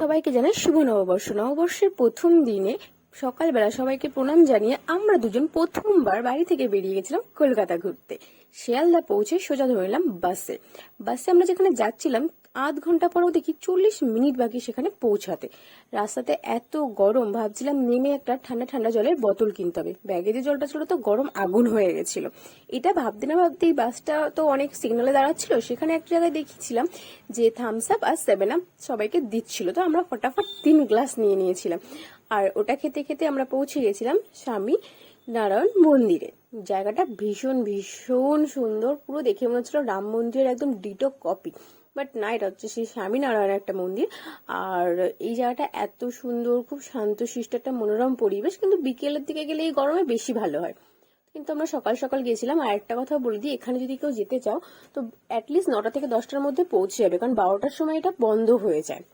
সবাইকে জানাই শুভ নববর্ষ। নববর্ষের প্রথম দিনে সকালবেলা সবাইকে প্রণাম জানিয়ে আমরা দুজন প্রথমবার বাড়ি থেকে বেরিয়ে গেছিলাম কলকাতা ঘুরতে। শিয়ালদা পৌঁছে সোজা ধরলাম বাসে আমরা যেখানে যাচ্ছিলাম আধ ঘন্টা পরেও দেখি 40 মিনিট বাকি সেখানে পৌঁছাতে। রাস্তাতে এত গরম, ভাবছিলাম নেমে একটা ঠান্ডা ঠান্ডা জলের বোতল কিনতে হবে। ব্যাগে যে জলটা ছিল তো গরম আগুন হয়ে গেছিল। এটা ভাবতে না ভাবতেই বাসটা তো অনেক সিগনালে দাঁড়াচ্ছিল, সেখানে একটা জায়গায় দেখেছিলাম যে থামস আপ আর 7 আপ সবাইকে দিচ্ছিল, তো আমরা ফটাফট 3 গ্লাস নিয়ে নিয়েছিলাম। আর ওটা খেতে খেতে আমরা পৌঁছে গেছিলাম স্বামী নারায়ণ মন্দিরে। জায়গাটা ভীষণ ভীষণ সুন্দর, পুরো দেখে মনে হচ্ছিল রাম মন্দিরের একদম ডিটো কপি, বাট না, এটা হচ্ছে সেই স্বামীনারায়ণের একটা মন্দির। আর এই জায়গাটা এত সুন্দর, খুব শান্তশিষ্ট একটা মনোরম পরিবেশ, কিন্তু বিকেলের দিকে গেলে এই গরমে বেশি ভালো হয়। কিন্তু আমরা সকাল সকাল গেছিলাম। আর একটা কথা বলে দিই, এখানে যদি কেউ যেতে চাও তো অ্যাটলিস্ট 9টা থেকে 10টার মধ্যে পৌঁছে যাবে, কারণ 12টার সময় এটা বন্ধ হয়ে যায়,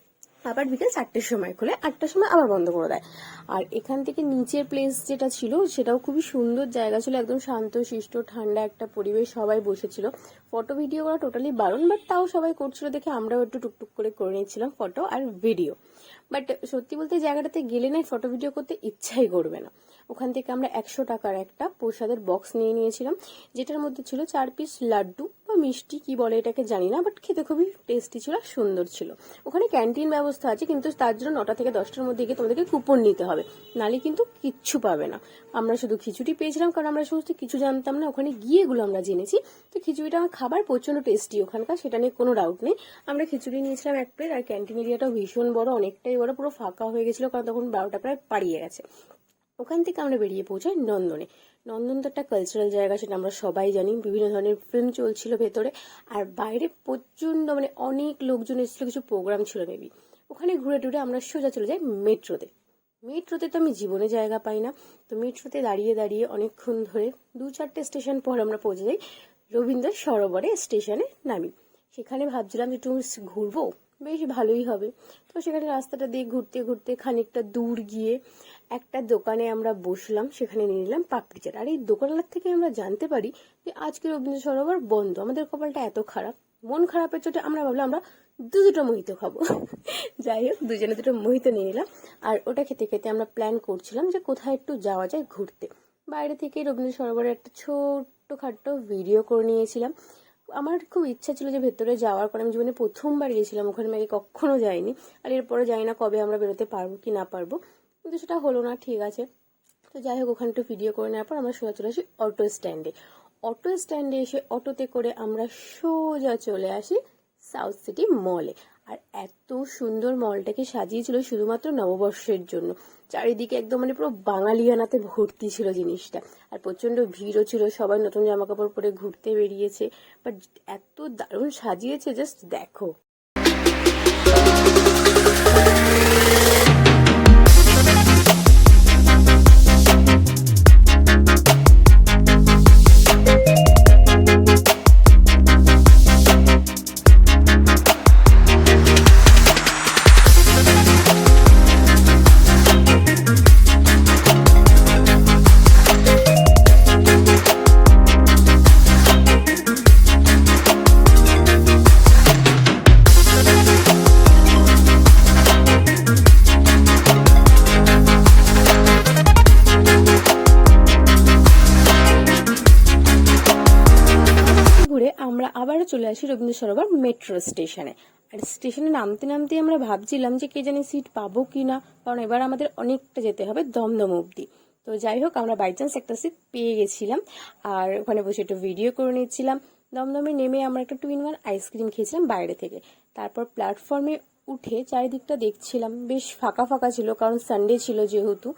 আবার বিকেল 4টের সময় খুলে 8টার সময় আবার বন্ধ করে দেয়। আর এখান থেকে নিচের প্লেস যেটা ছিল সেটাও খুবই সুন্দর জায়গা ছিল, একদম শান্ত শিষ্ট ঠান্ডা একটা পরিবেশ, সবাই বসেছিল। ফটো ভিডিও করা টোটালি বারণ, বাট তাও সবাই করছিল দেখে আমরাও একটু টুকটুক করে করে নিচ্ছিলাম ফটো আর ভিডিও। বাট সত্যি বলতে জায়গাটাতে গেলে না ফটো ভিডিও করতে ইচ্ছাই করবে না। ওখান থেকে আমরা 100 টাকার একটা প্রসাদের বক্স নিয়ে নিয়েছিলাম, যেটার মধ্যে ছিল 4 পিস লাড্ডু বা মিষ্টি, কি বলে এটাকে জানি না, বাট খেতে খুবই টেস্টি ছিল, সুন্দর ছিল। ওখানে ক্যান্টিন ব্যবস্থা আছে, কিন্তু তার জন্য 9টা থেকে 10টার মধ্যে গিয়ে তোমাদেরকে কুপন নিতে হবে, নালে কিন্তু কিচ্ছু পাবে না। আমরা শুধু খিচুড়ি পেয়েছিলাম, কারণ আমরা সমস্ত কিছু জানতাম না, ওখানে গিয়ে এগুলো আমরা জেনেছি। তো খিচুড়িটা আমার খাবার প্রচন্ড টেস্টি ওখানকার, সেটা নিয়ে কোনো ডাউট নেই। আমরা খিচুড়ি নিয়েছিলাম 1 প্লেট, আর ক্যান্টিন এরিয়াটাও ভীষণ বড়, অনেকটাই বড়, পুরো ফাঁকা হয়ে গেছিল, কারণ তখন 12টা প্রায় পাড়িয়ে গেছে। ওখান থেকে আমরা বেরিয়ে পৌঁছাই নন্দনে। নন্দন তো একটা কালচারাল জায়গা, সেটা আমরা সবাই জানি, বিভিন্ন ধরনের ফিল্ম চলছিল ভেতরে, আর বাইরে প্রচন্ড অনেক লোকজন এসেছিল, কিছু প্রোগ্রাম ছিল মেবি। ওখানে ঘুরে টুরে আমরা সোজা চলে যাই মেট্রোতে। মেট্রোতে তো আমি জীবনে জায়গা পাই না, তো মেট্রোতে দাঁড়িয়ে দাঁড়িয়ে অনেকক্ষণ ধরে 2-4টে স্টেশন পর আমরা পৌঁছে যাই রবীন্দ্র সরোবরে স্টেশনে নামি। সেখানে ভাবছিলাম যে একটু ঘুরবো, বেশ ভালোই হবে। তো সেখানে রাস্তাটা দিয়ে ঘুরতে ঘুরতে খানিকটা দূর গিয়ে একটা দোকানে আমরা বসলাম, সেখানে নিয়ে নিলাম পাপড়ি চাট। আর এই দোকানদার থেকে আমরা জানতে পারি যে আজকে রবীন্দ্র সরোবর বন্ধ। আমাদের কপালটা এত খারাপ, মন খারাপের চোটে আমরা ভাবলাম আমরা দুটো মোহিত খাবো। যাই হোক, দুজনে দুটো মোহিত নিয়ে নিলাম। আর ওটা খেতে খেতে আমরা প্ল্যান করছিলাম যে কোথায় একটু যাওয়া যায় ঘুরতে। বাইরে থেকে রবীন্দ্র সরোবরের একটা ছোট্ট খাট্ট ভিডিও করে নিয়েছিলাম। আমার খুব ইচ্ছা ছিল যে ভেতরে যাওয়ার, কারণ আমি জীবনে প্রথমবার গেছিলাম ওখানে, আমি কখনো যাইনি। আর এরপরে জানি না কবে আমরা বেরোতে পারবো কি না পারবো, কিন্তু সেটা হলো না, ঠিক আছে। তো যাই হোক, ওখানে একটু ভিডিও করে নেওয়ার পর আমরা সোজা চলে আসি অটো স্ট্যান্ডে। অটো স্ট্যান্ডে এসে অটোতে করে আমরা সোজা চলে আসি সাউথ সিটি মলে। আর এত সুন্দর মলটাকে সাজিয়েছিল শুধুমাত্র নববর্ষের জন্য। চারিদিকে একদম পুরো বাঙালিয়ানাতে ভর্তি ছিল জিনিসটা, আর প্রচন্ড ভিড়ও ছিল, সবাই নতুন জামা কাপড় পরে ঘুরতে বেরিয়েছে। বাট এত দারুণ সাজিয়েছে, জাস্ট দেখো। আমরা আবারও চলে আসি রবীন্দ্র সরোবর মেট্রো স্টেশনে। আর স্টেশনে নামতে নামতে আমরা ভাবছিলাম যে কে জানি সিট পাবো কিনা, কারণ এবার আমাদের অনেকটা যেতে হবে দমদম অবধি। তো যাই হোক, আমরা বাই চান্স একটা সিট পেয়ে গেছিলাম, আর ওখানে বসে একটু ভিডিও করে নিচ্ছিলাম। দমদমে নেমে আমরা একটা 2-in-1 আইসক্রিম খেয়েছিলাম বাইরে থেকে। তারপর প্ল্যাটফর্মে উঠে চারিদিকটা দেখছিলাম, বেশ ফাঁকা ফাঁকা ছিল, কারণ সানডে ছিল যেহেতু,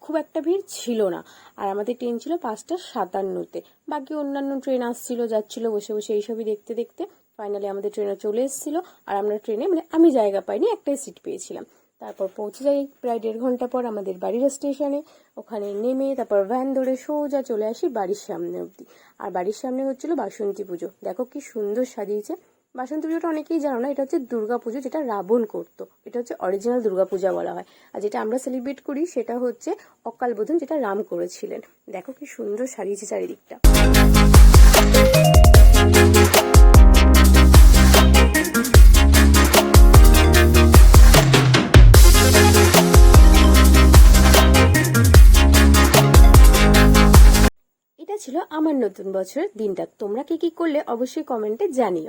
খুব একটা ভিড় ছিল না। আর আমাদের ট্রেন ছিল 5:57-তে, বাকি অন্যান্য ট্রেন আসছিল যাচ্ছিল, বসে বসে এইসবই দেখতে দেখতে ফাইনালি আমাদের ট্রেনে চলে এসেছিল। আর আমরা ট্রেনে আমি জায়গা পাইনি, একটাই সিট পেয়েছিলাম। তারপর পৌঁছে যাই প্রায় 1.5 ঘন্টা পর আমাদের বাড়ির স্টেশনে। ওখানে নেমে তারপর ভ্যান ধরে সোজা চলে আসি বাড়ির সামনে অবধি। আর বাড়ির সামনে হচ্ছিল বাসন্তী পুজো। দেখো কি সুন্দর সাজিয়েছে। বাসন্তী পুজোটা অনেকেই জানো না, এটা হচ্ছে দুর্গা পুজো, যেটা রাবণ করতো। এটা হচ্ছে অরিজিনাল দুর্গা পূজা বলা হয়। আর যেটা আমরা সেলিব্রেট করি সেটা হচ্ছে অকাল বোধন, যেটা রাম করেছিলেন। দেখো কি সুন্দর সাজিয়েছে চারিদিকটা। ছিল আমার নতুন বছরের দিনটা। তোমরা কি কি করলে অবশ্যই কমেন্টে জানিও।